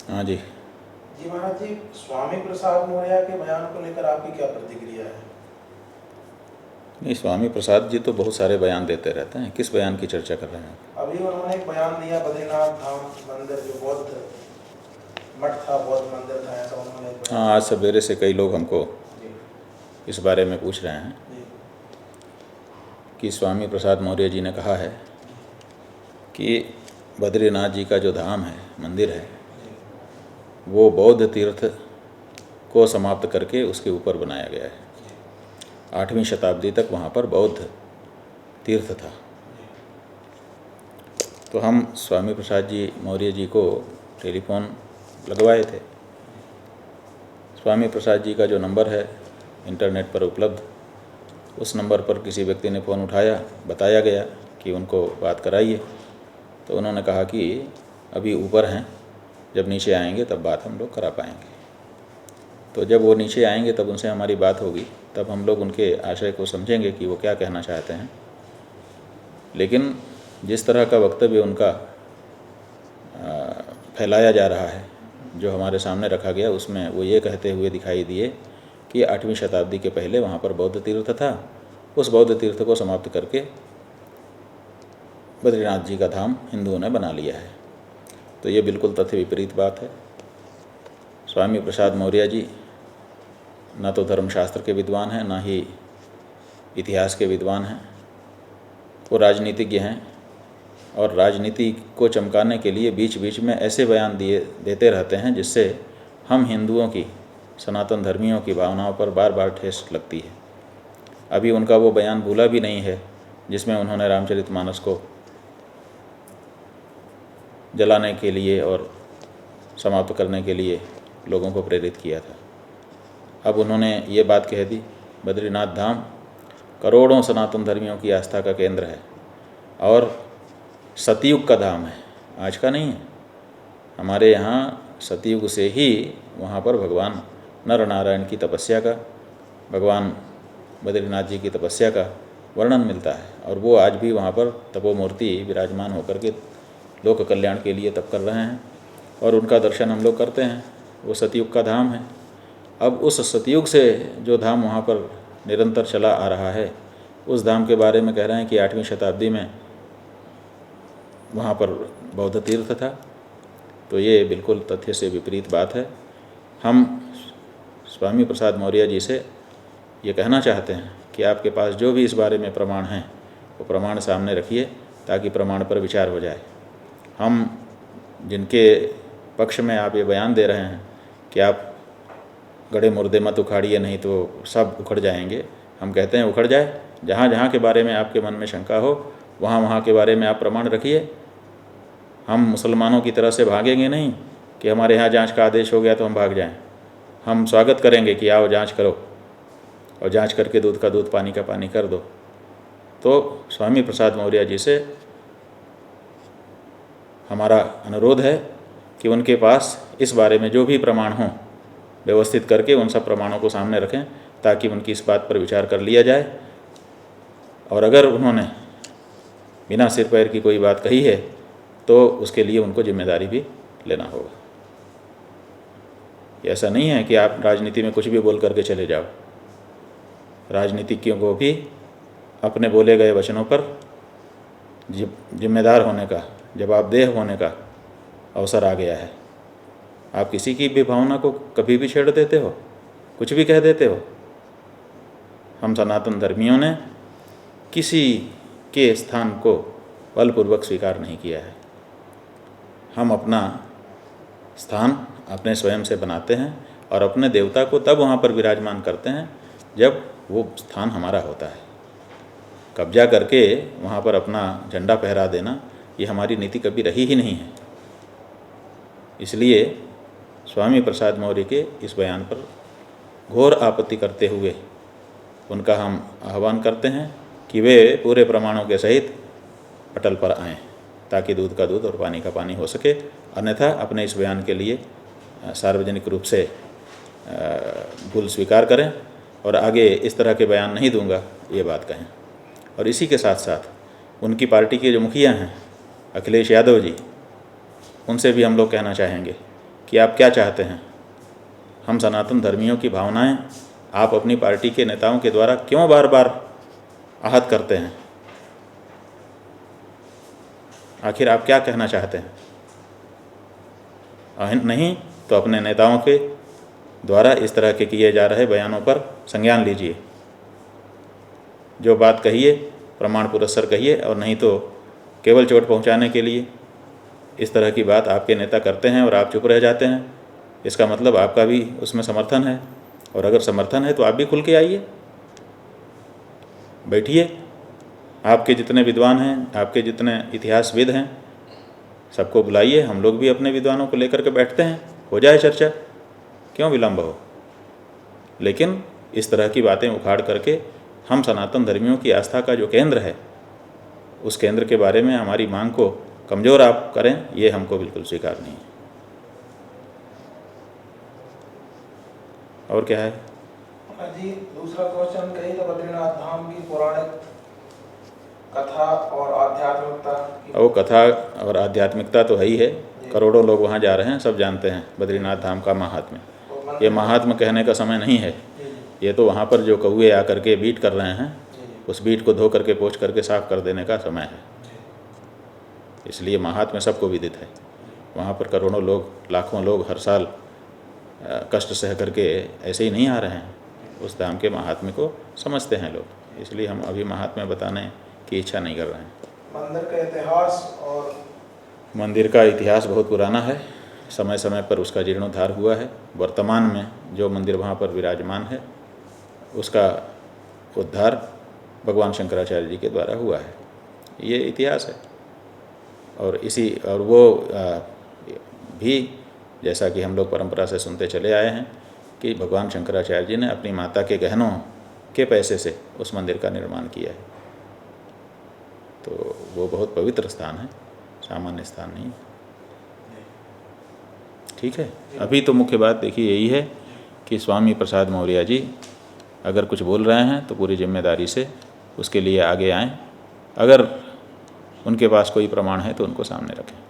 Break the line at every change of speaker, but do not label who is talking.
हाँ जी।
जी महाराज जी, स्वामी प्रसाद मौर्य के बयान को लेकर आपकी क्या प्रतिक्रिया है?
नहीं, स्वामी प्रसाद जी तो बहुत सारे बयान देते रहते हैं। किस बयान की चर्चा कर रहे हैं आप?
अभी उन्होंने एक बयान दिया, बद्रीनाथ धाम मंदिर जो बौद्ध मठ था, बौद्ध मंदिर था, ऐसा उन्होंने एक बयान
हाँ, आज सवेरे से कई लोग हमको
जी
इस बारे में पूछ रहे हैं
जी
कि स्वामी प्रसाद मौर्य जी ने कहा है कि बद्रीनाथ जी का जो धाम है, मंदिर है,
जी
वो बौद्ध तीर्थ को समाप्त करके उसके ऊपर बनाया गया है। 8वीं शताब्दी तक वहाँ पर बौद्ध तीर्थ था। तो हम स्वामी प्रसाद जी मौर्य जी को टेलीफोन लगवाए थे। स्वामी प्रसाद जी का जो नंबर है इंटरनेट पर उपलब्ध, उस नंबर पर किसी व्यक्ति ने फ़ोन उठाया, बताया गया कि उनको बात कराइए। तो उन्होंने कहा कि अभी ऊपर हैं, जब नीचे आएंगे तब बात हम लोग करा पाएंगे। तो जब वो नीचे आएंगे तब उनसे हमारी बात होगी, तब हम लोग उनके आशय को समझेंगे कि वो क्या कहना चाहते हैं। लेकिन जिस तरह का वक्तव्य उनका फैलाया जा रहा है, जो हमारे सामने रखा गया, उसमें वो ये कहते हुए दिखाई दिए कि 8वीं शताब्दी के पहले वहाँ पर बौद्ध तीर्थ था, उस बौद्ध तीर्थ को समाप्त करके बद्रीनाथ जी का धाम हिंदुओं ने बना लिया है। तो ये बिल्कुल तथ्य विपरीत बात है। स्वामी प्रसाद मौर्य जी न तो धर्मशास्त्र के विद्वान हैं, ना ही इतिहास के विद्वान हैं। वो राजनीतिज्ञ हैं और राजनीति को चमकाने के लिए बीच बीच में ऐसे बयान देते रहते हैं जिससे हम हिंदुओं की, सनातन धर्मियों की भावनाओं पर बार बार ठेस लगती है। अभी उनका वो बयान भूला भी नहीं है जिसमें उन्होंने रामचरितमानस को जलाने के लिए और समाप्त करने के लिए लोगों को प्रेरित किया था। अब उन्होंने ये बात कह दी, बद्रीनाथ धाम करोड़ों सनातन धर्मियों की आस्था का केंद्र है और सतयुग का धाम है, आज का नहीं है। हमारे यहाँ सतयुग से ही वहाँ पर भगवान नर नारायण की तपस्या का, भगवान बद्रीनाथ जी की तपस्या का वर्णन मिलता है और वो आज भी वहाँ पर तपोमूर्ति विराजमान होकर के लोक कल्याण के लिए तप कर रहे हैं और उनका दर्शन हम लोग करते हैं। वो सतयुग का धाम है। अब उस सतयुग से जो धाम वहाँ पर निरंतर चला आ रहा है, उस धाम के बारे में कह रहे हैं कि 8वीं शताब्दी में वहाँ पर बौद्ध तीर्थ था। तो ये बिल्कुल तथ्य से विपरीत बात है। हम स्वामी प्रसाद मौर्य जी से ये कहना चाहते हैं कि आपके पास जो भी इस बारे में प्रमाण हैं, वो प्रमाण सामने रखिए ताकि प्रमाण पर विचार हो जाए। हम जिनके पक्ष में आप ये बयान दे रहे हैं कि आप गड़े मुर्दे मत उखाड़िए, नहीं तो सब उखड़ जाएंगे, हम कहते हैं उखड़ जाए। जहाँ जहाँ के बारे में आपके मन में शंका हो, वहाँ वहाँ के बारे में आप प्रमाण रखिए। हम मुसलमानों की तरह से भागेंगे नहीं कि हमारे यहाँ जांच का आदेश हो गया तो हम भाग जाएं। हम स्वागत करेंगे कि आओ जांच करो और जांच करके दूध का दूध, पानी का पानी कर दो। तो स्वामी प्रसाद मौर्य जी से हमारा अनुरोध है कि उनके पास इस बारे में जो भी प्रमाण हों, व्यवस्थित करके उन सब प्रमाणों को सामने रखें ताकि उनकी इस बात पर विचार कर लिया जाए। और अगर उन्होंने बिना सिर पैर की कोई बात कही है तो उसके लिए उनको जिम्मेदारी भी लेना होगा। ऐसा नहीं है कि आप राजनीति में कुछ भी बोल करके चले जाओ। राजनीतिज्ञों को भी अपने बोले गए वचनों पर जिम्मेदार होने का, जवाबदेह होने का अवसर आ गया है। आप किसी की भी भावना को कभी भी छेड़ देते हो, कुछ भी कह देते हो। हम सनातन धर्मियों ने किसी के स्थान को बलपूर्वक स्वीकार नहीं किया है। हम अपना स्थान अपने स्वयं से बनाते हैं और अपने देवता को तब वहाँ पर विराजमान करते हैं जब वो स्थान हमारा होता है। कब्जा करके वहाँ पर अपना झंडा फहरा देना, ये हमारी नीति कभी रही ही नहीं है। इसलिए स्वामी प्रसाद मौर्य के इस बयान पर घोर आपत्ति करते हुए उनका हम आह्वान करते हैं कि वे पूरे प्रमाणों के सहित अटल पर आएँ ताकि दूध का दूध और पानी का पानी हो सके। अन्यथा अपने इस बयान के लिए सार्वजनिक रूप से भूल स्वीकार करें और आगे इस तरह के बयान नहीं दूंगा, ये बात कहें। और इसी के साथ साथ उनकी पार्टी के जो मुखिया हैं अखिलेश यादव जी, उनसे भी हम लोग कहना चाहेंगे कि आप क्या चाहते हैं, हम सनातन धर्मियों की भावनाएं आप अपनी पार्टी के नेताओं के द्वारा क्यों बार बार आहत करते हैं, आखिर आप क्या कहना चाहते हैं? नहीं तो अपने नेताओं के द्वारा इस तरह के किए जा रहे बयानों पर संज्ञान लीजिए, जो बात कहिए प्रमाण पुरस्सर कहिए, और नहीं तो केवल चोट पहुंचाने के लिए इस तरह की बात आपके नेता करते हैं और आप चुप रह जाते हैं, इसका मतलब आपका भी उसमें समर्थन है। और अगर समर्थन है तो आप भी खुल के आइए, बैठिए, आपके जितने विद्वान हैं, आपके जितने इतिहासविद हैं, सबको बुलाइए, हम लोग भी अपने विद्वानों को लेकर के बैठते हैं, हो जाए चर्चा, क्यों विलम्ब हो। लेकिन इस तरह की बातें उखाड़ करके हम सनातन धर्मियों की आस्था का जो केंद्र है, उस केंद्र के बारे में हमारी मांग को कमज़ोर आप करें, ये हमको बिल्कुल स्वीकार नहीं है। और क्या है
जी? दूसरा क्वेश्चन कही तो बद्रीनाथ धाम की पौराणिक कथा और आध्यात्मिकता की।
वो कथा और आध्यात्मिकता तो है ही है, करोड़ों लोग वहाँ जा रहे हैं, सब जानते हैं बद्रीनाथ धाम का महात्म्य। ये महात्म्य कहने का समय नहीं है, ये तो वहाँ पर जो कौए आकर के बीट कर रहे हैं, उस बीट को धो करके पोंछ करके साफ कर देने का समय है। इसलिए महात्म्य सबको विदित है। वहाँ पर करोड़ों लोग, लाखों लोग हर साल कष्ट सह करके ऐसे ही नहीं आ रहे हैं, उस धाम के महात्म्य को समझते हैं लोग, इसलिए हम अभी महात्म्य बताने की इच्छा नहीं कर रहे हैं।
मंदिर का इतिहास और
मंदिर का इतिहास बहुत पुराना है, समय समय पर उसका जीर्णोद्धार हुआ है। वर्तमान में जो मंदिर वहाँ पर विराजमान है, उसका उद्धार भगवान शंकराचार्य जी के द्वारा हुआ है, ये इतिहास है। और वो भी जैसा कि हम लोग परंपरा से सुनते चले आए हैं कि भगवान शंकराचार्य जी ने अपनी माता के गहनों के पैसे से उस मंदिर का निर्माण किया है। तो वो बहुत पवित्र स्थान है, सामान्य स्थान नहीं। ठीक है, अभी तो मुख्य बात देखिए यही है कि स्वामी प्रसाद मौर्य जी अगर कुछ बोल रहे हैं तो पूरी जिम्मेदारी से उसके लिए आगे आएं, अगर उनके पास कोई प्रमाण है तो उनको सामने रखें।